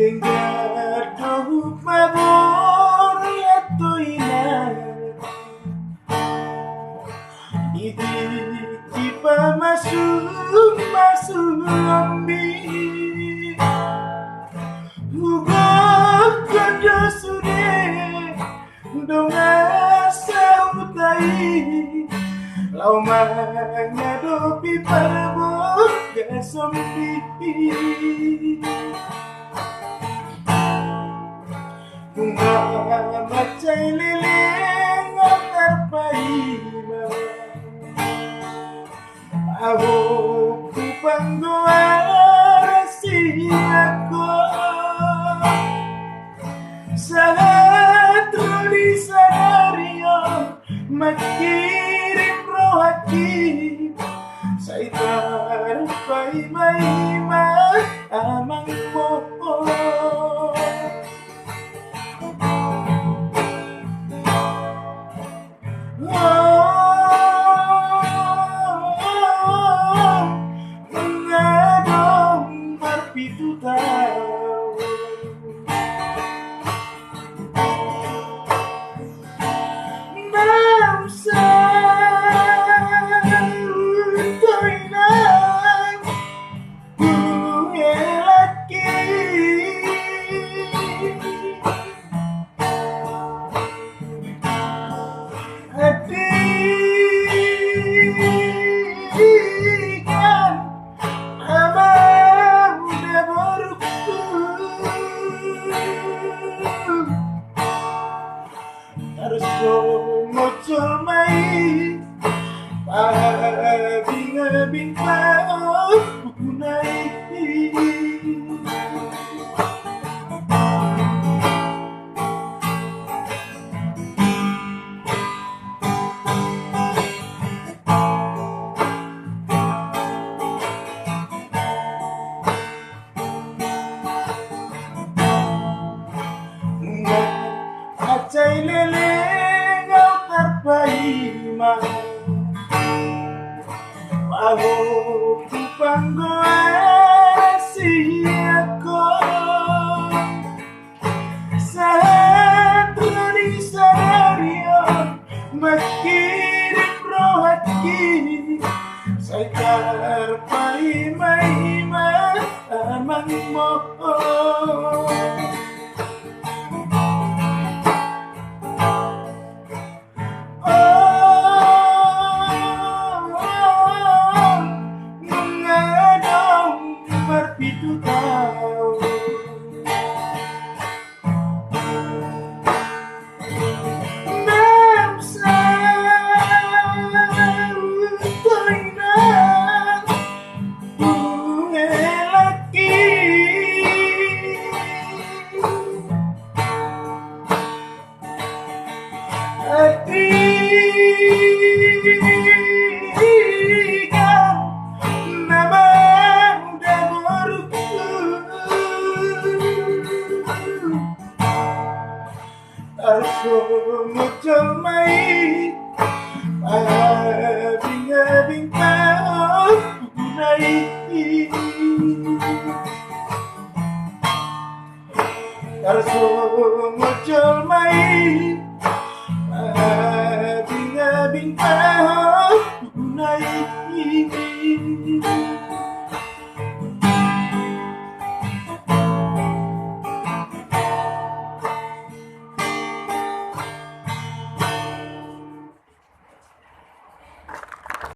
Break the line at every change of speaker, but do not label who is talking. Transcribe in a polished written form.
Dengar mabor yato ina Iti tipa masuk ambi Ugok kodo sude Donga sautai Lau mangadopi parbo gasombi Bunga macai leleng terpaima Aku kupanggoa rasiako Saat di sanario makirim rohaki Saitar paima amang popo Mengadong marpitu tahu Namsa toinang bungelaki Hatikan nama udah baruku Harus muncul mai Pabing-abing pao bukunai Acai leleng au terpaima Aku kupanggoa siako Saat di sanario makirim rohaki Saitar paima amang moho Itu tahu Namsa toinang bungelaki Hatikan nama muncul mai Pabing-abing pao bukunai Harus muncul mai Pabing-abing pao